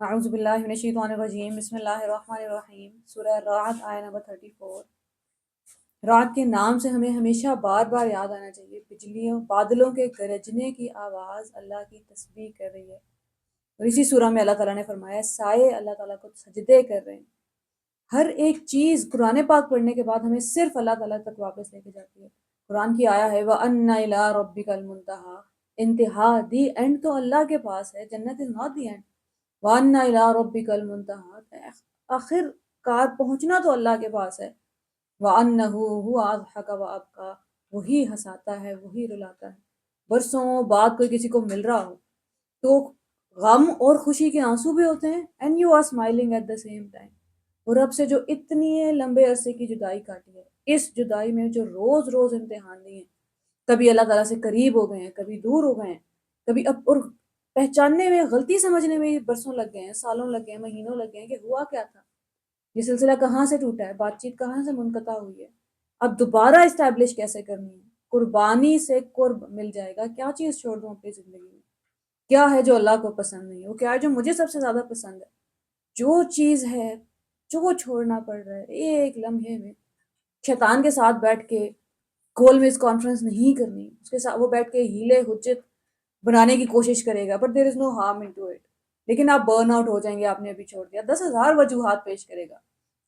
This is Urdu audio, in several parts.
اعوذ باللہ من الشیطان الرجیم بسم اللہ الرحمن الرحیم سورہ رعد آیہ نمبر 34۔ رات کے نام سے ہمیں ہمیشہ بار بار یاد آنا چاہیے۔ بجلیوں بادلوں کے گرجنے کی آواز اللہ کی تسبیح کر رہی ہے، اور اسی سورہ میں اللہ تعالیٰ نے فرمایا سائے اللہ تعالیٰ کو سجدے کر رہے ہیں۔ ہر ایک چیز قرآن پاک پڑھنے کے بعد ہمیں صرف اللہ تعالیٰ تک واپس لے کے جاتی ہے۔ قرآن کی آیا ہے وَأَنَّ إِلَىٰ رَبِّكَ الْمُنتَهَىٰ، انتہا دی اینڈ تو اللہ کے پاس ہے، جنت از ناٹ دی اینڈ۔ وَأَنَّ إِلَىٰ رَبِّكَ الْمُنتَهَىٰ، آخر کار پہنچنا تو اللہ کے پاس ہے۔ وَأَنَّهُ هُوَ أَضْحَكَ وَأَبْكَىٰ، وہی ہنساتا ہے وہی رلاتا ہے۔ برسوں بعد کوئی کسی کو مل رہا ہو تو غم اور خوشی کے آنسو بھی ہوتے ہیں، and you are smiling at the same time. اور رب سے جو اتنی لمبے عرصے کی جدائی کاٹی ہے، اس جدائی میں جو روز روز امتحان دیے ہیں، کبھی اللہ تعالیٰ سے قریب ہو گئے ہیں، کبھی دور ہو گئے ہیں، کبھی اور پہچاننے میں غلطی سمجھنے میں برسوں لگ گئے ہیں، سالوں لگ گئے ہیں، مہینوں لگ گئے ہیں کہ ہوا کیا تھا، یہ سلسلہ کہاں سے ٹوٹا ہے، بات چیت کہاں سے منقطع ہوئی ہے، اب دوبارہ اسٹیبلش کیسے کرنی ہے۔ قربانی سے قرب مل جائے گا۔ کیا چیز چھوڑ دوں اپنی زندگی میں؟ کیا ہے جو اللہ کو پسند نہیں ہے؟ وہ کیا ہے جو مجھے سب سے زیادہ پسند ہے؟ جو چیز ہے جو چھوڑنا پڑ رہا ہے ایک لمحے میں، شیطان کے ساتھ بیٹھ کے گول میز کانفرنس نہیں کرنی، اس کے ساتھ وہ بیٹھ کے ہیلے حجت بنانے کی کوشش کرے گا، but there is no harm in to it, لیکن آپ برن آؤٹ ہو جائیں گے، آپ نے ابھی چھوڑ دیا، 10,000 وجوہات پیش کرے گا،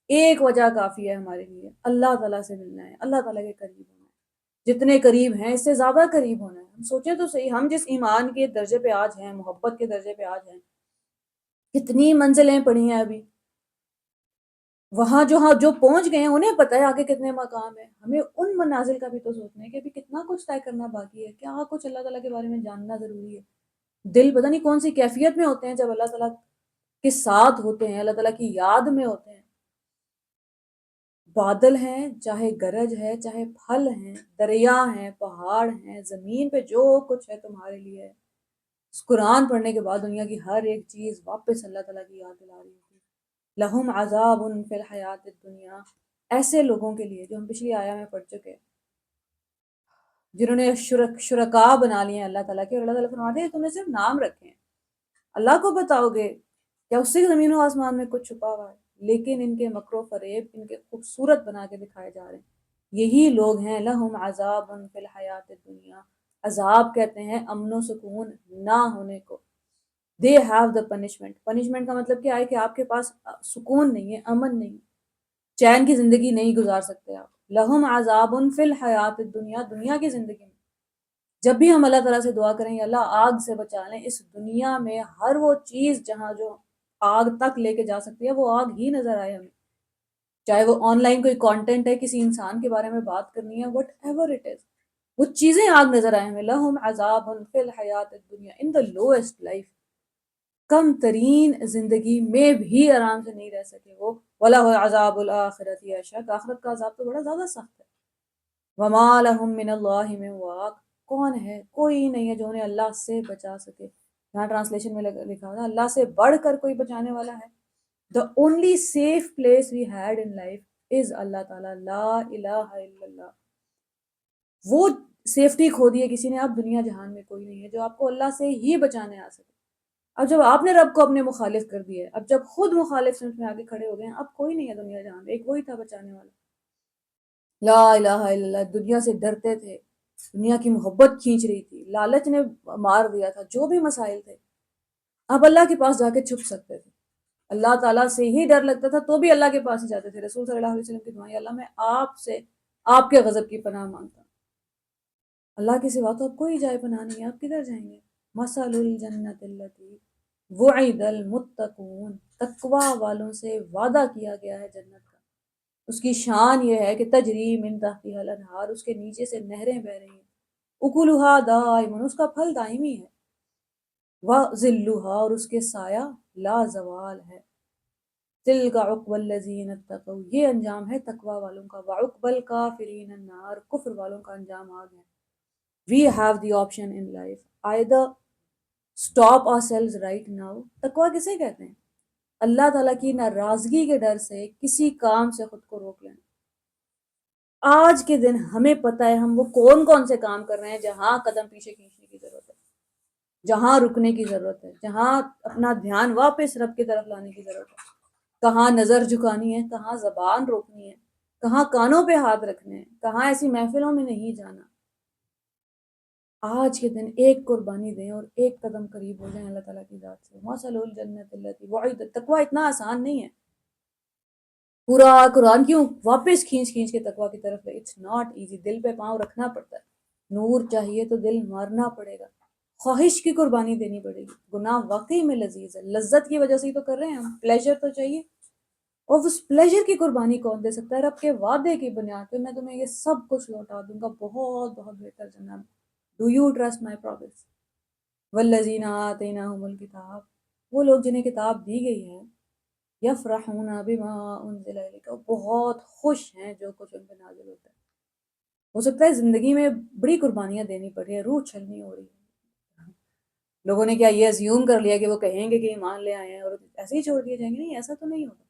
ایک وجہ کافی ہے ہمارے لیے، اللہ تعالیٰ سے ملنا ہے، اللہ تعالیٰ کے قریب ہونا ہے، جتنے قریب ہیں اس سے زیادہ قریب ہونا ہے۔ ہم سوچیں تو صحیح، ہم جس ایمان کے درجے پہ آج ہیں، محبت کے درجے پہ آج ہیں، کتنی منزلیں پڑی ہیں ابھی، وہاں جو پہنچ گئے ہیں انہیں پتہ ہے آگے کتنے مقام ہیں، ہمیں ان منازل کا بھی تو سوچنا ہے کہ ابھی کتنا کچھ طے کرنا باقی ہے، کیا کچھ اللہ تعالیٰ کے بارے میں جاننا ضروری ہے۔ دل پتہ نہیں کون سی کیفیت میں ہوتے ہیں جب اللہ تعالیٰ کے ساتھ ہوتے ہیں، اللہ تعالیٰ کی یاد میں ہوتے ہیں۔ بادل ہیں، چاہے گرج ہے، چاہے پھل ہیں، دریا ہیں، پہاڑ ہیں، زمین پہ جو کچھ ہے تمہارے لیے ہے۔ اس قرآن پڑھنے کے بعد دنیا کی ہر ایک چیز واپس اللہ تعالیٰ کی یاد دلا رہی ہوتی ہے۔ لہم عذاب فی الحیات الدنیا، ایسے لوگوں کے لیے جو ہم پچھلی آیا میں پڑھ چکے ہیں، جنہوں نے شرکا بنا لیے ہیں اللہ تعالیٰ کے، اور اللہ تعالیٰ فرماتے ہیں تم نے صرف نام رکھے ہیں، اللہ کو بتاؤ گے کیا اس سے زمین و آسمان میں کچھ چھپا ہوا ہے؟ لیکن ان کے مکر و فریب ان کے خوبصورت بنا کے دکھائے جا رہے ہیں۔ یہی لوگ ہیں لہم عذاب فی الحیات الدنیا، عذاب کہتے ہیں امن و سکون نہ ہونے کو۔ They have the punishment, punishment کا مطلب کیا ہے کہ آپ کے پاس سکون نہیں ہے، امن نہیں، چین کی زندگی نہیں گزار سکتے آپ۔ لہم عذاب فی الحیات الدنیا، دنیا کی زندگی میں جب بھی ہم اللہ تعالیٰ سے دعا کریں اللہ آگ سے بچا لیں، اس دنیا میں ہر وہ چیز جہاں جو آگ تک لے کے جا سکتی ہے وہ آگ ہی نظر آئے ہمیں، چاہے وہ آن لائن کوئی کانٹینٹ ہے، کسی انسان کے بارے میں بات کرنی ہے، وٹ ایور اٹ از، وہ چیزیں آگ نظر آئے ہمیں۔ لہم عذاب فی الحیات الدنیا، ان دا لوئسٹ لائف، کم ترین زندگی میں بھی آرام سے نہیں رہ سکے وہ، وَلَهُ عَذَابُ الْآخِرَةِ أَشَدُّ، آخرت کا عذاب تو بڑا زیادہ سخت ہے۔ وَمَا لَهُم مِّنَ اللَّهِ مِن وَاقٍ، کون ہے؟ کوئی نہیں ہے جو انہیں اللہ سے بچا سکے۔ یہاں ٹرانسلیشن میں لکھا تھا اللہ سے بڑھ کر کوئی بچانے والا ہے۔ The only safe place we had in life is اللہ تعالیٰ، لا الہ الا اللہ۔ وہ سیفٹی کھو دی ہے کسی نے، اب دنیا جہان میں کوئی نہیں ہے جو آپ کو اللہ سے ہی بچانے آ سکے۔ اب جب آپ نے رب کو اپنے مخالف کر دیا ہے، اب جب خود مخالف سمت میں آگے کھڑے ہو گئے ہیں، اب کوئی نہیں ہے دنیا جہاں میں، ایک وہی تھا بچانے والا۔ لا الہ الا اللہ، دنیا سے ڈرتے تھے، دنیا کی محبت کھینچ رہی تھی، لالچ نے مار دیا تھا، جو بھی مسائل تھے، اب اللہ کے پاس جا کے چھپ سکتے تھے۔ اللہ تعالیٰ سے ہی ڈر لگتا تھا تو بھی اللہ کے پاس ہی جاتے تھے۔ رسول صلی اللہ علیہ وسلم کی دعائیں، اللہ میں آپ سے آپ کے غضب کی پناہ مانگتا ہوں، اللہ کے سوا تو اب کوئی جائے پناہ نہیں ہے، آپ کدھر جائیں گے؟ مثل الجنت التی وعد المتقون، تقوی والوں سے وعدہ کیا گیا ہے جنت کا، اس کی شان یہ ہے کہ تجری من تحتها الانہار، اس کے نیچے سے نہریں بہ رہی ہیں، اکلها دائم، اس کا پھل دائمی ہے، وظلها، اور اس کے سایہ لا زوال ہے، تلک عقبى الذین اتقوا، یہ انجام ہے تقوی والوں کا، وعقبى الکافرین النار، کفر والوں کا انجام آگ ہے۔ We have the option in life, either stop ourselves right now، تقوی کسے کہتے ہیں؟ اللہ تعالیٰ کی ناراضگی کے ڈر سے کسی کام سے خود کو روک لینا۔ آج کے دن ہمیں پتہ ہے ہم وہ کون کون سے کام کر رہے ہیں جہاں قدم پیچھے کھینچنے کی ضرورت ہے۔ جہاں رکنے کی ضرورت ہے، جہاں اپنا دھیان واپس رب کی طرف لانے کی ضرورت ہے، کہاں نظر جھکانی ہے، کہاں زبان روکنی ہے، کہاں کانوں پہ ہاتھ رکھنے ہیں، کہاں ایسی محفلوں میں نہیں جانا۔ آج کے دن ایک قربانی دیں اور ایک قدم قریب ہو جائیں اللہ تعالیٰ کی ذات سے۔ مثل الجنت التی وعدت، تقویٰ اتنا آسان نہیں ہے، پورا قرآن کیوں واپس کھینچ کھینچ کے تقویٰ کی طرف ہے، اٹس ناٹ ایزی، دل پہ پاؤں رکھنا پڑتا ہے، نور چاہیے تو دل مارنا پڑے گا، خواہش کی قربانی دینی پڑے گی، گناہ واقعی میں لذیذ ہے، لذت کی وجہ سے ہی تو کر رہے ہیں ہم، پلیجر تو چاہیے، اور اس پلیجر کی قربانی کون دے سکتا ہے؟ رب کے وعدے کی بنیاد پہ میں تمہیں یہ سب کچھ لوٹا دوں گا، بہت بہت بہتر جنت۔ Do you trust my promise? والذین آتیناہم الکتاب، وہ لوگ جنہیں کتاب دی گئی ہے، یفرحون بما انزل الیک، بہت خوش ہیں جو کچھ ان پہ نازل ہوتا ہے۔ ہو سکتا ہے زندگی میں بڑی قربانیاں دینی پڑی ہیں، روح چھلنی ہو رہی ہے، لوگوں نے کیا یہ ازیوم کر لیا کہ وہ کہیں گے کہ ایمان لے آئے ہیں اور ایسے ہی چھوڑ دیے جائیں گے؟ نہیں، ایسا تو نہیں ہوگا،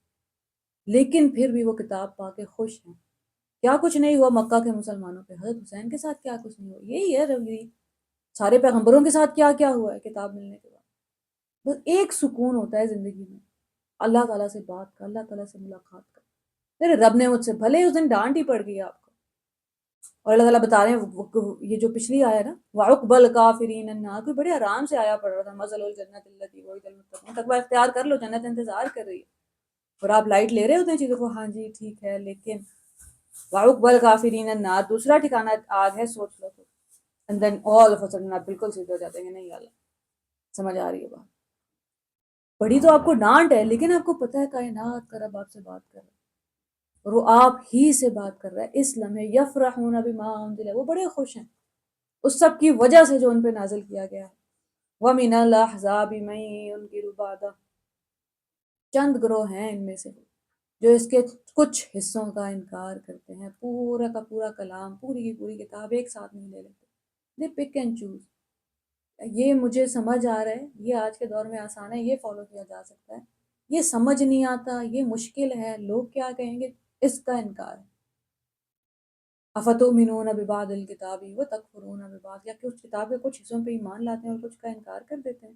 لیکن پھر بھی وہ کتاب پا کے خوش ہیں۔ کیا کچھ نہیں ہوا مکہ کے مسلمانوں پہ، حضرت حسین کے ساتھ کیا کچھ نہیں ہوا، یہی ہے روی، سارے پیغمبروں کے ساتھ کیا کیا ہوا ہے کتاب ملنے کے بعد۔ بس ایک سکون ہوتا ہے زندگی میں، اللہ تعالیٰ سے بات کا، اللہ تعالیٰ سے ملاقات کا۔ میرے رب نے مجھ سے بھلے اس دن ڈانٹ ہی پڑ گئی آپ کو، اور اللہ تعالیٰ بتا رہے ہیں یہ جو پچھلی آیا نا وَعُقْبَ الْكَافِرِينَ النَّارُ، کوئی بڑے آرام سے آیا پڑ رہا تھا، مَثَلُ الْجَنَّةِ الَّتِي وُعِدَ الْمُتَّقُونَ، تقویٰ اختیار کر لو، جنت انتظار کر رہی ہے، اور آپ لائٹ لے رہے ہوتے ہیں چیزوں کو، ہاں جی ٹھیک ہے، لیکن وَعُقْبَ الْكَافِرِينَ النَّارُ، دوسرا ٹھکانہ آگ ہے، سوچ لو تو، and then all of a sudden آپ بالکل سیدھے ہو جاتے ہیں کہ نہیں اللہ، سمجھ آ رہی ہے بات؟ بڑی تو آپ کو ڈانٹ ہے، لیکن آپ کو پتہ ہے کائنات کا رب آپ سے بات کر رہا ہے، اور وہ آپ ہی سے بات کر رہا ہے اس لمحے، یفرحون بما انزل، وہ بڑے خوش ہیں اس سب کی وجہ سے جو ان پہ نازل کیا گیا ہے۔ وَمِنَ الْأَحْزَابِ مَن يُنْكِرُ بَعْضَهُ، چند گروہ ہیں ان میں سے جو اس کے کچھ حصوں کا انکار کرتے ہیں، پورا کا پورا کلام، پوری کی پوری کتاب ایک ساتھ نہیں لے لیتے، دے پک اینڈ چوز، یہ مجھے سمجھ آ رہا ہے، یہ آج کے دور میں آسان ہے، یہ فالو کیا جا سکتا ہے، یہ سمجھ نہیں آتا، یہ مشکل ہے، لوگ کیا کہیں گے، اس کا انکار ہے۔ افتؤمنون ببعض الکتاب وتکفرون ببعض، یا کہ اس کتاب کے کچھ حصوں پہ ایمان لاتے ہیں اور کچھ کا انکار کر دیتے ہیں۔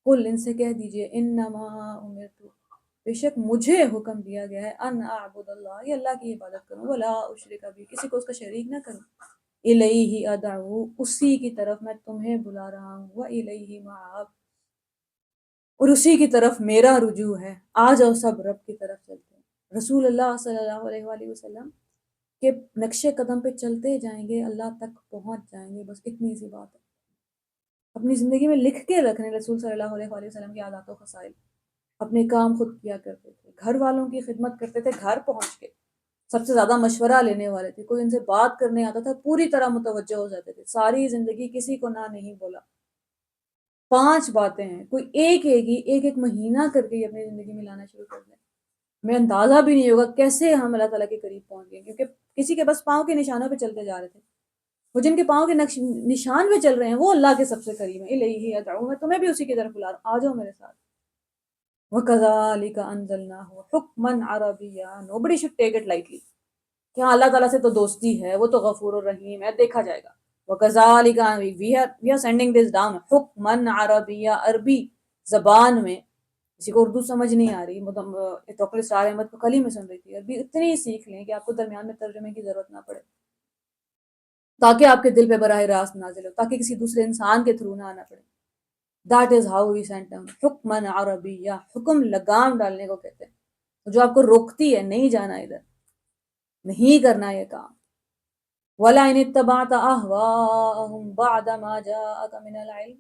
قل، ان سے کہہ دیجئے، انما امرت، بے شک مجھے حکم دیا گیا ہے، ان اعبد اللہ، یہ اللہ کی عبادت کروں، ولا اشرک بھی، کسی کو اس کا شریک نہ کروں، الیہ ادعو، اسی کی طرف میں تمہیں بلا رہا ہوں، والیہ مآب، اور اسی کی طرف میرا رجوع ہے، آ جاؤ سب رب کی طرف چلتے ہیں۔ رسول اللہ صلی اللہ علیہ وآلہ وسلم کہ نقشے قدم پہ چلتے جائیں گے، اللہ تک پہنچ جائیں گے، بس اتنی سی بات ہے۔ اپنی زندگی میں لکھ کے رکھنے رسول صلی اللہ علیہ وآلہ وسلم کے عادات و خصائل، اپنے کام خود کیا کرتے تھے، گھر والوں کی خدمت کرتے تھے گھر پہنچ کے، سب سے زیادہ مشورہ لینے والے تھے، کوئی ان سے بات کرنے آتا تھا پوری طرح متوجہ ہو جاتے تھے، ساری زندگی کسی کو نہ نہیں بولا۔ 5 باتیں ہیں، کوئی ایک ایک ہی ایک ایک مہینہ کر کے اپنی زندگی میں لانا شروع کر دیں، میں اندازہ بھی نہیں ہوگا کیسے ہم اللہ تعالیٰ کے قریب پہنچ گئے، کیونکہ کسی کے بس پاؤں کے نشانوں پہ چلتے جا رہے تھے، وہ جن کے پاؤں کے نشان پہ چل رہے ہیں وہ اللہ کے سب سے قریب ہیں، الیہ ادعو، میں تمہیں بھی اسی کی طرف بلا رہا ہوں، آ جاؤ میرے ساتھ۔ وَكَذَلِكَ أَنزَلْنَاهُ حُكْمًا عَرَبِيًّا، nobody should take it lightly کہ ہاں اللہ تعالیٰ سے تو دوستی ہے، وہ تو غفور الرحیم ہے، دیکھا جائے گا۔ وَكَذَلِكَ we are sending this down حُكْمًا عَرَبِيًّا، عربی زبان میں، کسی کو اردو سمجھ نہیں آ رہی، توکل اسرار احمد کو کل ہی میں سن رہی تھی، عربی اتنی ہی سیکھ لیں کہ آپ کو درمیان میں ترجمے کی ضرورت نہ پڑے، تاکہ آپ کے دل پہ براہ راست نازل ہو، تاکہ کسی دوسرے انسان کے تھرو نہ آنا پڑے۔ That is how we sent them حُكْمًا عَرَبِيًّا، حکم لگام ڈالنے کو کہتے ہیں، جو آپ کو روکتی ہے نہیں جانا ادھر، نہیں کرنا یہ کام۔ وَلَئِنِ اتَّبَعْتَ أَهْوَاءَهُمْ بَعْدَ مَا جَاءَكَ مِنَ الْعِلْمِ،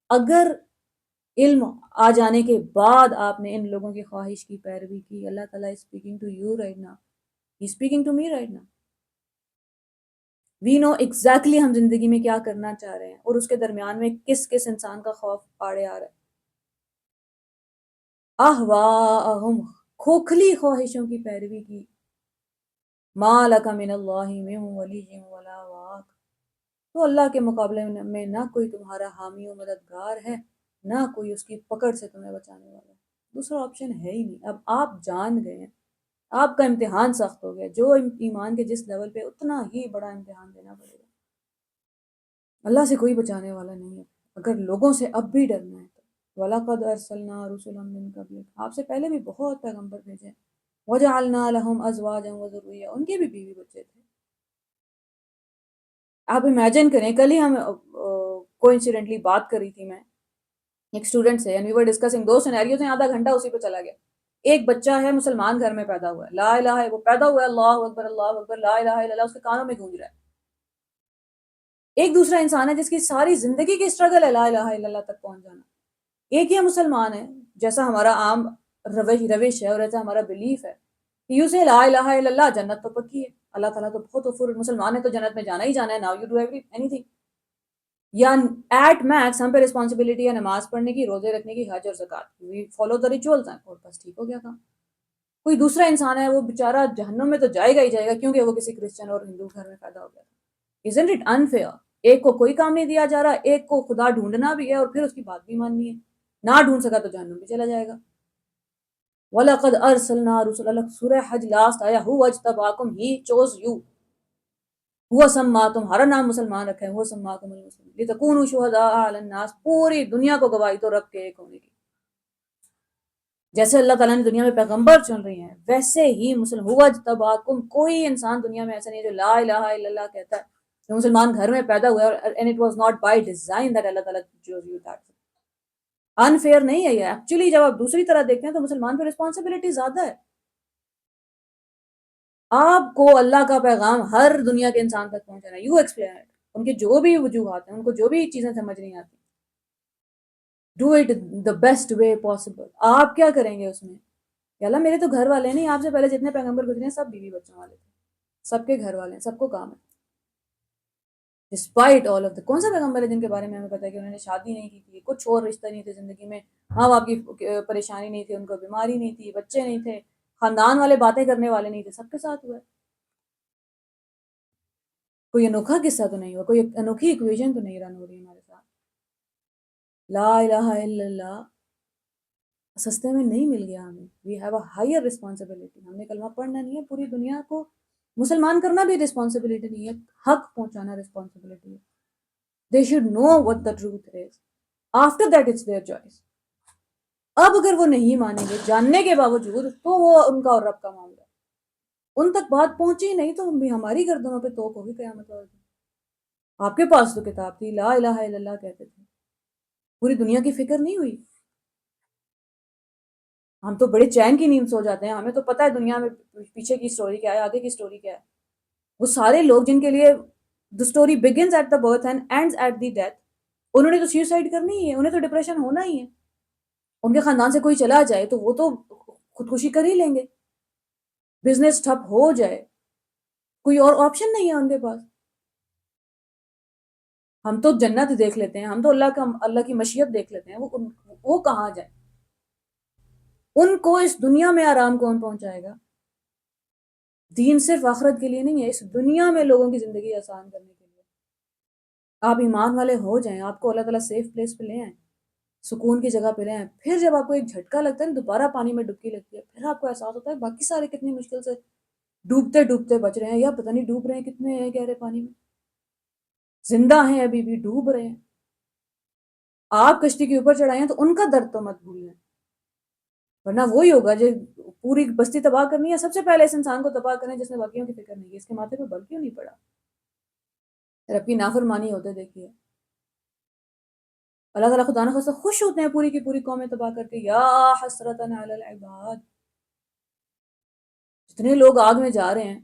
اگر علم آ جانے کے بعد آپ نے ان لوگوں کی خواہش کی پیروی کی، اللہ تعالیٰ is speaking to you right now, he's speaking to me right now, we know exactly ہم زندگی میں کیا کرنا چاہ رہے ہیں، اور اس کے درمیان میں کس کس انسان کا خوف آڑے آ رہا ہے۔ احواہم، کھوکھلی خواہشوں کی پیروی کی، ما لک من اللہ من ولی ولا واق، تو اللہ کے مقابلے میں نہ کوئی تمہارا حامی و مددگار ہے، نہ کوئی اس کی پکڑ سے تمہیں بچانے والا ہے، دوسرا آپشن ہے ہی نہیں۔ اب آپ جان گئے ہیں، آپ کا امتحان سخت ہو گیا، جو ایمان کے جس لیول پہ اتنا ہی بڑا امتحان دینا پڑے گا، اللہ سے کوئی بچانے والا نہیں ہے۔ اگر لوگوں سے اب بھی ڈرنا ہے تو وَلَقَدْ أَرْسَلْنَا رُسُلًا مِّن قَبْلِكَ، آپ سے پہلے بھی بہت پیغمبر بھیجے ہیں، وَجَعَلْنَا لَهُمْ أَزْوَاجًا وَذُرِّيَّةً، ان کے بھی بیوی بچے تھے۔ آپ امیجن کریں، کل ہی ہم کوئنسیڈنٹلی بات کر رہی تھی میں ایک اسٹوڈنٹ سے، اینڈ وی ور ڈسکسنگ دو سینیریوز ہیں، آدھا گھنٹہ اسی پہ چلا گیا۔ ایک بچہ ہے مسلمان گھر میں پیدا ہوا ہے، لا الہ، وہ پیدا ہوا ہے اللہ اکبر لا الہ الا اللہ اس کے کانوں میں گونج رہا ہے۔ ایک دوسرا انسان ہے جس کی ساری زندگی کی اسٹرگل ہے لا الہ الا اللہ تک پہنچ جانا۔ ایک یہ مسلمان ہے جیسا ہمارا عام روش ہے اور ایسا ہمارا بلیف ہے کہ یو سے لا الہ الا اللہ جنت تو پکی ہے، اللہ تعالیٰ تو بہت غفور، مسلمان ہے تو جنت میں جانا ہی جانا ہے، now you do any thing. یا ایٹ میکس ہم پہ رسپانسبلٹی ہے نماز پڑھنے کی، روزے رکھنے کی، حج اور زکات، وی فالو دا ریچولز ہیں اور بس ٹھیک ہو گیا کام۔ کوئی دوسرا انسان ہے وہ بیچارہ جہنم میں تو جائے گا ہی جائے گا کیونکہ وہ کسی کرسچن اور ہندو گھر میں پیدا ہو گیا تھا۔ Isn't it unfair؟ ایک کو کوئی کام نہیں دیا جا رہا، ایک کو خدا ڈھونڈنا بھی ہے اور پھر اس کی بات بھی ماننی ہے، نہ ڈھونڈ سکا تو جہنم بھی چلا جائے گا۔ وَلَقَدْ أَرْسَلْنَا رُسُلًا، سورہ حج لاسٹ آیا، هُوَ اجْتَبَاكُمْ، He chose you، هُوَ سَمَّاكُمْ، تمہارا نام مسلمان رکھا ہے، هُوَ سَمَّاكُمُ الْمُسْلِمِينَ لِتَكُونُوا شُهَدَاءَ عَلَى النَّاسِ، پوری دنیا کو گواہی تو رب کے ایک ہونے کی۔ جیسے اللہ تعالیٰ نے دنیا میں پیغمبر چن رہی ہیں ویسے ہی مسلم ہوا اجتباکم، کوئی انسان دنیا میں ایسا نہیں جو لا الہ الا اللہ کہتا ہے جو مسلمان گھر میں پیدا ہوا ہے، and it was not by design that اللہ تعالیٰ chose you that way۔ unfair نہیں ہے یہ، ایکچولی جب آپ دوسری طرح دیکھتے ہیں تو مسلمان پہ رسپانسبلٹی زیادہ ہے۔ آپ کو اللہ کا پیغام ہر دنیا کے انسان تک پہنچانا ہے، یو ایکسپلین اٹ، ان کے جو بھی وجوہات ہیں، ان کو جو بھی چیزیں سمجھ نہیں آتی، do it the best way possible. آپ کیا کریں گے اس میں؟ کہ اللہ میرے تو گھر والے نہیں، آپ سے پہلے جتنے پیغمبر گزرے ہیں سب بیوی بچوں والے تھے، سب کے گھر والے ہیں، سب کو کام ہے، ڈسپائٹ آل آف دا۔ کون سا پیغمبر ہے جن کے بارے میں ہمیں پتا ہے کہ انہوں نے شادی نہیں کی تھی، کچھ اور رشتہ نہیں تھے زندگی میں، ماں باپ کی پریشانی نہیں تھی، ان کو بیماری نہیں تھی، بچے نہیں تھے، خاندان والے باتیں کرنے والے نہیں تھے، سب کے ساتھ ہوا ہے۔ کوئی انوکھا قصہ تو نہیں ہوا، کوئی انوکھی ایکویشن تو نہیں رن ہو رہی ہمارے ساتھ۔ لا الہ الا اللہ سستے میں نہیں مل گیا ہمیں، we have a higher responsibility, ہم نے کلمہ پڑھنا نہیں ہے، پوری دنیا کو مسلمان کرنا بھی رسپانسبلٹی نہیں ہے، حق پہنچانا رسپانسبلٹی ہے۔ They should know what the truth is، after that it's their choice۔ اب اگر وہ نہیں مانیں گے جاننے کے باوجود تو وہ ان کا اور رب کا معاملہ ہے، ان تک بات پہنچی نہیں تو بھی ہماری گردنوں پہ توق ہوگی قیامت والے دن۔ آپ کے پاس تو کتاب تھی، لا الہ الا اللہ کہتے تھے، پوری دنیا کی فکر نہیں ہوئی، ہم تو بڑے چین کی نیند سو جاتے ہیں، ہمیں تو پتہ ہے دنیا میں پیچھے کی سٹوری کیا ہے، آگے کی سٹوری کیا ہے۔ وہ سارے لوگ جن کے لیے the story begins at the birth and ends at the death، انہوں نے تو سیوسائڈ کرنی ہی ہے، انہیں تو ڈپریشن ہونا ہی ہے، ان کے خاندان سے کوئی چلا جائے تو وہ تو خودکشی کر ہی لیں گے، بزنس ٹھپ ہو جائے، کوئی اور آپشن نہیں ہے ان کے پاس۔ ہم تو جنت دیکھ لیتے ہیں، ہم تو اللہ کی مشیت دیکھ لیتے ہیں، وہ کہاں جائے؟ ان کو اس دنیا میں آرام کون پہنچائے گا؟ دین صرف آخرت کے لیے نہیں ہے، اس دنیا میں لوگوں کی زندگی آسان کرنے کے لیے۔ آپ ایمان والے ہو جائیں، آپ کو اللہ تعالیٰ سیف پلیس پہ لے آئیں، سکون کی جگہ پہ لے آئیں، پھر جب آپ کو ایک جھٹکا لگتا ہے نا، دوبارہ پانی میں ڈبکی لگتی ہے، پھر آپ کو احساس ہوتا ہے باقی سارے کتنی مشکل سے ڈوبتے ڈوبتے بچ رہے ہیں، یا پتہ نہیں ڈوب رہے ہیں کتنے ہیں گہرے پانی میں، زندہ ہیں ابھی بھی ڈوب رہے ہیں۔ آپ کشتی کے اوپر چڑھائیں تو ان کا درد تو مت بھولیں، ورنہ وہی ہوگا جو پوری بستی تباہ کرنی ہے، سب سے پہلے اس انسان کو تباہ کریں جس نے باقیوں کی فکر نہیں کی، اس کے ماتھے پہ بل کیوں نہیں پڑا؟ رب کی نافرمانی ہوتے دیکھیے، اللہ تعالیٰ خدا نخواستہ خوش ہوتے ہیں پوری کی پوری قومیں تباہ کر کے، یا حسرتن علی العباد، جتنے لوگ آگ میں جا رہے ہیں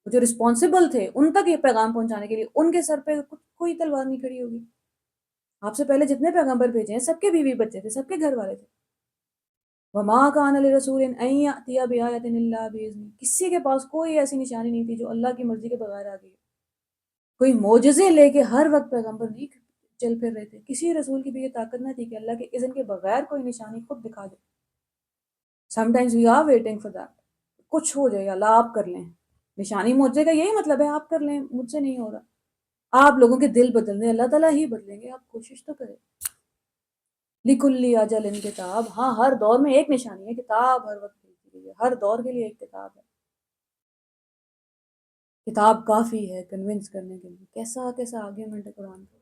وہ جو رسپانسبل تھے ان تک یہ پیغام پہنچانے کے لیے، ان کے سر پہ کوئی تلوار نہیں کھڑی ہوگی۔ آپ سے پہلے جتنے پیغمبر بھیجے ہیں سب کے بیوی بچے تھے، سب کے گھر والے تھے۔ وما كان لرسول ان ياتي بآية الا باذنه، کسی کے پاس کوئی ایسی نشانی نہیں تھی جو اللہ کی مرضی کے بغیر آ گئی، کوئی معجزے لے کے ہر وقت پیغمبر نہیں چل پھر رہے تھے، کسی رسول کی بھی یہ طاقت نہ تھی کہ اللہ کے اذن کے بغیر کوئی نشانی خود دکھا دے۔ Sometimes we are waiting for that, کچھ ہو جائے اللہ آپ کر لیں، نشانی معجزے کا یہی مطلب ہے آپ کر لیں، مجھ سے نہیں ہو رہا، آپ لوگوں کے دل بدل دیں، اللہ تعالیٰ ہی بدلیں گے، آپ کوشش تو کریں۔ لِكُلِّ أَجَلٍ کتاب، ہاں ہر دور میں ایک نشانی ہے، کتاب ہر وقت بھیجی گئی ہے، ہر دور کے لیے ایک کتاب ہے، کتاب کافی ہے کنونس کرنے کے لیے، کیسا آرگیومنٹ ہے قرآن کا۔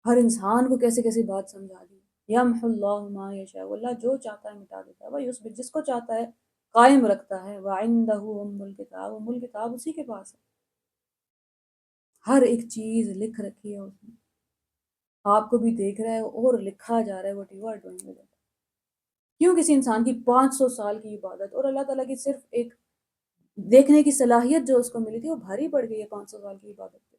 ہر انسان کو کیسے کیسی بات سمجھا دی. یمحو اللہ ما یشاء، اللہ جو چاہتا ہے مٹا دیتا ہے، ویثبت جس کو چاہتا ہے قائم رکھتا ہے. وعندہ ام الکتاب، ام الکتاب اسی کے پاس ہے، ہر ایک چیز لکھ رکھی ہے اس نے، آپ کو بھی دیکھ رہا ہے اور لکھا جا رہا ہے what you are doing with it. کیوں کسی انسان کی 500 سال کی عبادت اور اللہ تعالیٰ کی صرف ایک دیکھنے کی صلاحیت جو اس کو ملی تھی وہ بھاری پڑ گئی ہے 500 سال کی عبادت پہ.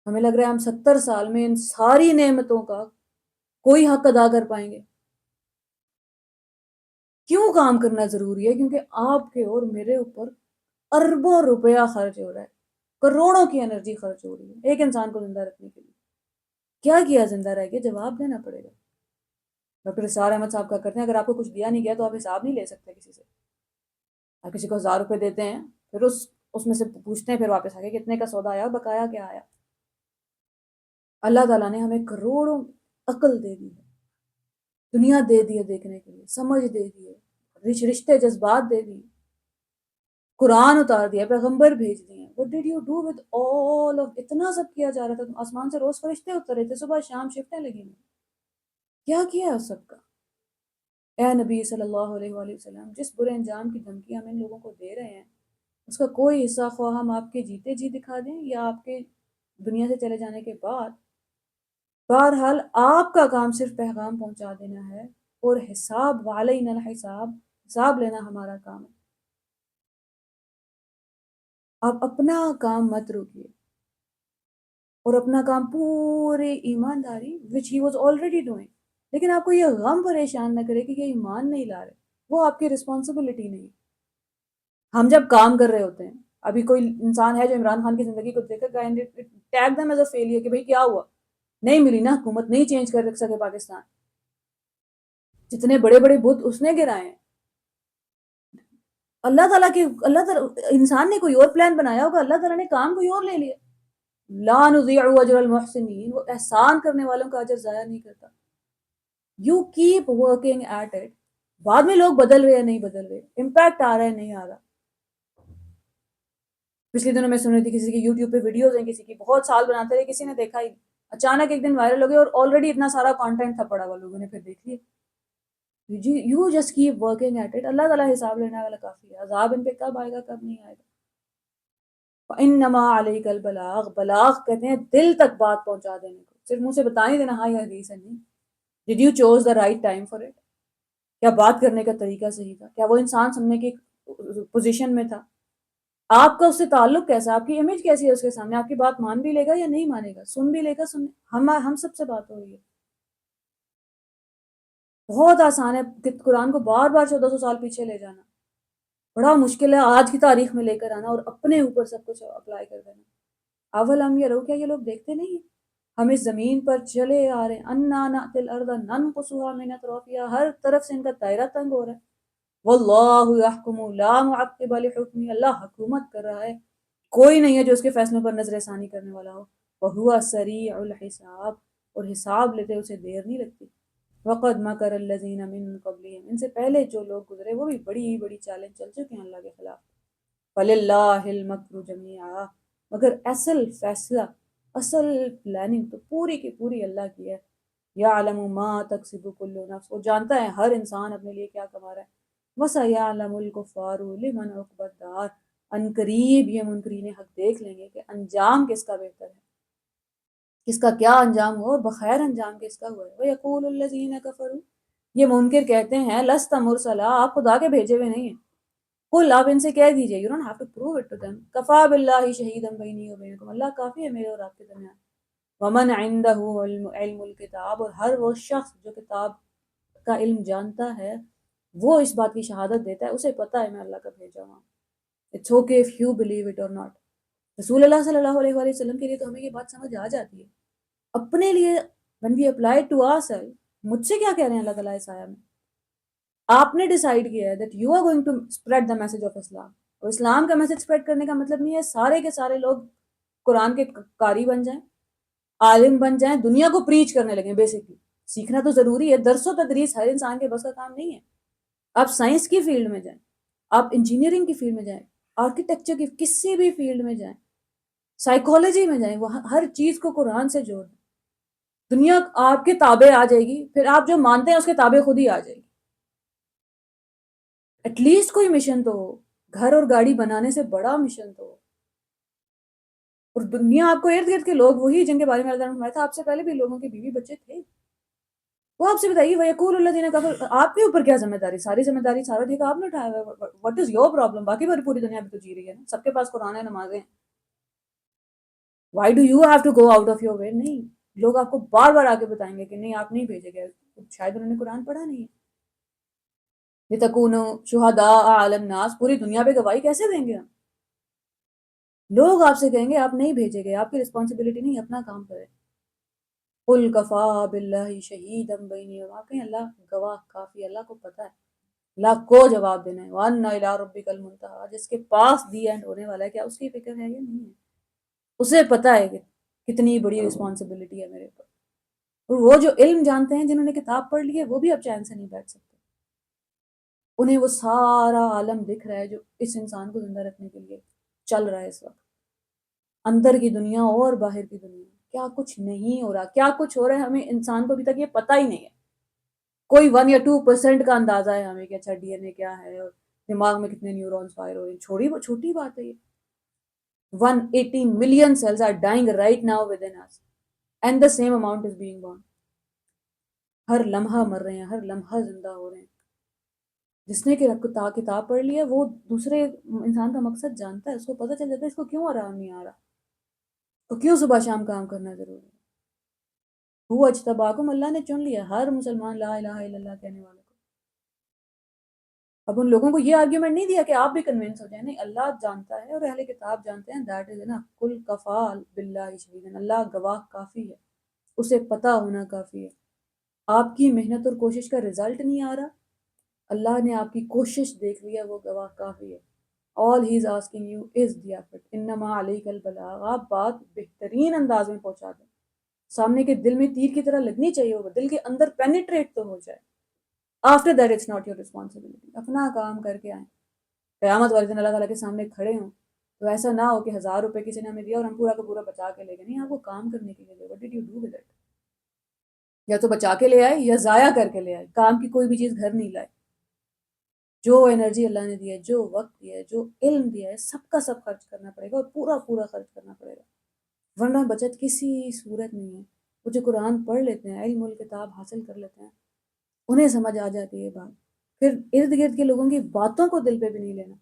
ہمیں لگ رہا ہے ہم 70 سال میں ان ساری نعمتوں کا کوئی حق ادا کر پائیں گے. کیوں کام کرنا ضروری ہے؟ کیونکہ آپ کے اور میرے اوپر اربوں روپیہ خرچ ہو رہا ہے، کروڑوں کی انرجی خرچ ہو رہی ہے ایک انسان کو زندہ رکھنے کے لیے. کیا کیا زندہ رہ کے؟ جواب دینا پڑے گا. ڈاکٹر اسرار احمد صاحب کا کرتے ہیں اگر آپ کو کچھ دیا نہیں گیا تو آپ حساب نہیں لے سکتے کسی سے. آپ کسی کو 1000 روپے دیتے ہیں، پھر اس میں سے پوچھتے ہیں پھر واپس آ کے کتنے کا سودا آیا، بقایا کیا آیا. اللہ تعالیٰ نے ہمیں کروڑوں عقل دے دی ہے، دنیا دے دی ہے دیکھنے کے لیے، سمجھ دے دی ہے، رشتے جذبات دے دی، قرآن اتار دیا، پیغمبر بھیج دیے. What did you do with all of اتنا سب کیا جا رہا تھا، آسمان سے روز فرشتے اتر رہے تھے، صبح شام شفٹیں لگی ہوئی. کیا کیا اس سب کا؟ اے نبی صلی اللہ علیہ وآلہ وسلم، جس برے انجام کی دھمکی ہم ان لوگوں کو دے رہے ہیں اس کا کوئی حصہ خواہ ہم آپ کے جیتے جی دکھا دیں یا آپ کے دنیا سے چلے جانے کے بعد، بہرحال آپ کا کام صرف پیغام پہنچا دینا ہے اور حساب وعلینا الحساب، حساب لینا ہمارا کام ہے. آپ اپنا کام مت روکیے اور اپنا کام پورے ایمانداری which he was already doing، لیکن آپ کو یہ غم پریشان نہ کرے کہ یہ ایمان نہیں لا رہے، وہ آپ کی رسپانسبلٹی نہیں. ہم جب کام کر رہے ہوتے ہیں، ابھی کوئی انسان ہے جو عمران خان کی زندگی کو دیکھ کر tag them as a failure کہ بھئی کیا ہوا، نہیں ملی نا حکومت، نہیں چینج کر سکے پاکستان. جتنے بڑے بڑے بت اس نے گرائے ہیں. اللہ تعالیٰ انسان نے کوئی اور پلان بنایا ہوگا، اللہ تعالیٰ نے کام کوئی اور لے لیا. لا نضيع اجر المحسنین، وہ احسان کرنے والوں کا اجر ضائع نہیں کرتا. You keep working at it. بعد میں لوگ بدل رہے ہیں نہیں بدل رہے، امپیکٹ آ رہا ہے نہیں آ رہا. پچھلے دنوں میں سن رہی تھی کسی کی یوٹیوب پہ ویڈیوز ہیں، کسی کی بہت سال بناتے رہے، کسی نے دیکھا ہی اچانک ایک دن وائرل ہو گئی اور آلریڈی اتنا سارا کانٹینٹ تھا پڑا ہوا، لوگوں نے پھر دیکھ لیا. You just keep working at it. اللہ تعالیٰ حساب لینے والا کافی ہے. عذاب ان پہ کب آئے گا کب نہیں آئے گا. انما علیک البلاغ، بلاغ کہتے ہیں دل تک بات پہنچا دینے کو، صرف منہ سے بتا نہیں دینا ہاں یہ حدیث ہے. نہیں. Did you choose the right time for it? کیا بات کرنے کا طریقہ صحیح تھا؟ کیا وہ انسان سننے کی پوزیشن میں تھا؟ آپ کا اس سے تعلق کیسا، آپ کی امیج کیسی ہے اس کے سامنے؟ آپ کی بات مان بھی لے گا یا نہیں مانے گا، سن بھی لے گا ہم سب سے بات ہو رہی ہے. بہت آسان ہے کہ قرآن کو بار بار 1400 سال پیچھے لے جانا، بڑا مشکل ہے آج کی تاریخ میں لے کر آنا اور اپنے اوپر سب کچھ اپلائی کر دینا. اولم یروا، کیا یہ لوگ دیکھتے نہیں ہیں ہم اس زمین پر چلے آ رہے ہیں، انا نأتی الارض ننقصها من اطرافها، ہر طرف سے ان کا دائرہ تنگ ہو رہا ہے. واللہ یحکم لا معقب لحکمہ، اللہ حکومت کر رہا ہے، کوئی نہیں ہے جو اس کے فیصلوں پر نظر ثانی کرنے والا ہو. وہو سریع الحساب، اور حساب لیتے اسے دیر نہیں لگتی. وقد مکر الذین من قبلہم، ان سے پہلے جو لوگ گزرے وہ بھی بڑی بڑی چالیں چل چکے ہیں اللہ کے خلاف. فللہ المکر جمیعا، مگر اصل فیصلہ، اصل پلاننگ تو پوری کی پوری اللہ کی ہے. یعلم ما تکسب کل نفس، وہ جانتا ہے ہر انسان اپنے لیے کیا کما رہا ہے. وسیعلم الکفار لمن عقبی الدار، ان قریب یہ منکرین حق دیکھ لیں گے کہ انجام کس کا بہتر ہے، کس کا کیا انجام ہو، بخیر انجام کس کا ہوا ہے. وَيَقُولُ الَّذِينَ كَفَرُوا، یہ منکر کہتے ہیں لست مرسلا، آپ خدا کے بھیجے ہوئے نہیں ہیں. قل، آپ ان سے کہہ دیجئے you don't have to prove it to them، کفا باللہ شہیدا بینی و بینکم، اللہ کافی ہے میرے اور آپ کے درمیان. ومن عنده علم الکتاب، اور ہر وہ شخص جو کتاب کا علم جانتا ہے وہ اس بات کی شہادت دیتا ہے، اسے پتہ ہے میں اللہ کا بھیجا ہوں. It's okay if you believe it or not. رسول اللہ صلی اللہ علیہ وآلہ وسلم کے لیے تو ہمیں یہ بات سمجھ آ جاتی ہے. اپنے لیے when we apply it to ourselves، مجھ سے کیا کہہ رہے ہیں اللہ تعالیٰ اس آیہ میں؟ آپ نے ڈیسائیڈ کیا ہے that you are going to spread the message of Islam، اور اسلام کا میسج spread کرنے کا مطلب نہیں ہے سارے کے سارے لوگ قرآن کے قاری بن جائیں، عالم بن جائیں، دنیا کو پریچ کرنے لگیں. بیسکلی سیکھنا تو ضروری ہے، درس و تدریس ہر انسان کے بس کا کام نہیں ہے. آپ سائنس کی فیلڈ میں جائیں، آپ انجینئرنگ کی فیلڈ میں جائیں، آرکیٹیکچر کی کسی بھی فیلڈ میں جائیں، سائیکالوجی میں جائیں، وہ ہر چیز کو قرآن سے جوڑ دیں. دنیا آپ کے تابع آ جائے گی، پھر آپ جو مانتے ہیں اس کے تابع خود ہی آ جائے گی. ایٹ لیسٹ کوئی مشن تو ہو، گھر اور گاڑی بنانے سے بڑا مشن تو ہو. اور دنیا آپ کو ارد گرد کے لوگ وہی جن کے بارے میں اللہ نے فرمایا تھا آپ سے پہلے بھی لوگوں کے بیوی بچے تھے، وہ آپ سے بتائیے وَيَقُولُ الَّذِينَ كَفَرُوا آپ کے اوپر کیا ذمہ داری، ساری ذمہ داری سارا ٹھیکہ آپ نے اٹھایا ہوا ہے. What is your problem? باقی پوری دنیا بھی تو جی رہی ہے نا، سب کے پاس قرآن ہے، نمازیں ہیں. Why do you have to go out of your way? نہیں، لوگ آپ کو بار بار آ کے بتائیں گے کہ نہیں آپ نہیں بھیجے گئے، شاید انہوں نے قرآن پڑھا نہیں ہے. لِتَكُونُوا شُهَدَاءَ عَلَى النَّاسِ پوری دنیا پہ گواہی کیسے دیں گے ہم؟ لوگ آپ سے کہیں گے آپ نہیں بھیجے گئے، آپ کی رسپانسبلٹی نہیں، اپنا کام کرے. قُلْ كَفَىٰ بِاللَّهِ شَهِيدًا بَيْنِي وَبَيْنَكُمْ اللہ گواہ کافی، اللہ کو پتہ ہے، اللہ کو جواب دینا ہے. وَأَنَّ إِلَىٰ رَبِّكَ الْمُنتَهَىٰ جس کے پاس دی اینڈ ہونے والا ہے، کیا اس کی فکر ہے یا نہیں ہے؟ اسے پتہ ہے کہ کتنی بڑی رسپانسبلٹی ہے میرے اوپر. اور وہ جو علم جانتے ہیں جنہوں نے کتاب پڑھ لی ہے، وہ بھی اب چین سے نہیں بیٹھ سکتے. انہیں وہ سارا عالم دکھ رہا ہے جو اس انسان کو زندہ رکھنے کے لیے چل رہا ہے اس وقت، اندر کی دنیا اور باہر کی دنیا. کیا کچھ نہیں ہو رہا، کیا کچھ ہو رہا ہے ہمیں انسان کو ابھی تک یہ پتہ ہی نہیں ہے. کوئی 1 یا 2% کا اندازہ ہے ہمیں کہ اچھا ڈی این اے کیا ہے اور دماغ میں کتنے نیورونز فائر ہو رہے ہیں. چھوٹی بات ہے یہ. 180 million cells are dying right now within us and the same amount is being born. ہر لمحہ مر رہے ہیں، ہر لمحہ زندہ ہو رہے ہیں. جس نے کہ کتاب پڑھ لی ہے وہ دوسرے انسان کا مقصد جانتا ہے، اس کو پتہ چل جاتا ہے اس کو کیوں آرام نہیں آ رہا، تو کیوں صبح شام کام کرنا ضروری ہے. وہ اجتباکم اللہ نے چن لیا ہر مسلمان لا الہ الا اللہ کہنے والے کو. اب ان لوگوں کو یہ آرگیومنٹ نہیں دیا کہ آپ بھی کنونس ہو جائیں، نہیں، اللہ جانتا ہے اور اہل کتاب جانتے ہیں. دیٹ از نا کل کفا باللہ شہیدا اللہ گواہ کافی ہے، اسے پتہ ہونا کافی ہے. آپ کی محنت اور کوشش کا رزلٹ نہیں آ رہا، اللہ نے آپ کی کوشش دیکھ لیا، وہ گواہ کافی ہے. all he is asking you is the effort. انما علیک البلاغ آپ بات بہترین انداز میں پہنچا دیں، سامنے کے دل میں تیر کی طرح لگنی چاہیے، وہ دل کے اندر پینیٹریٹ تو ہو جائے. After that it's not your responsibility. اپنا کام کر کے آئیں، قیامت والے دن اللہ تعالیٰ کے سامنے کھڑے ہوں تو ایسا نہ ہو کہ 1000 روپے کسی نے ہمیں دیا اور ہم پورا کا پورا بچا کے لے گئے. نہیں، آپ کو کام کرنے کے لیے what did you do with it؟ یا تو بچا کے لے آئے یا ضائع کر کے لے آئے. کام کی کوئی بھی چیز گھر نہیں لائے. جو انرجی اللہ نے دی ہے، جو وقت دیا ہے، جو علم دیا ہے، سب کا سب خرچ کرنا پڑے گا اور پورا پورا خرچ کرنا پڑے گا، ورنہ بچت کسی صورت نہیں ہے. وہ جو قرآن پڑھ لیتے ہیں، علم الکتاب حاصل کر لیتے ہیں، انہیں سمجھ آ جاتی ہے بات. پھر ارد گرد کے لوگوں کی باتوں کو دل پہ بھی نہیں لینا.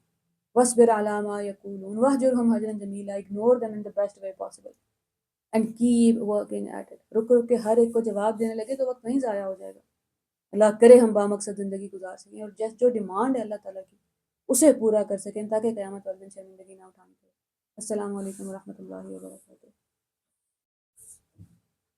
وَاصْبِرْ عَلَىٰ مَا يَقُولُونَ وَاهْجُرْهُمْ هَجْرًا جَمِيلًا ignore them in the best way possible and keep working at it. رک رک کے ہر ایک کو جواب دینے لگے تو وقت نہیں ضائع ہو جائے گا. اللہ کرے ہم بامقصد زندگی گزار سکیں اور جو ڈیمانڈ ہے اللہ تعالیٰ کی اسے پورا کر سکیں تاکہ قیامت والے دن شرمندگی نہ اٹھانی پڑے. السلام علیکم ورحمۃ اللہ وبرکاتہ.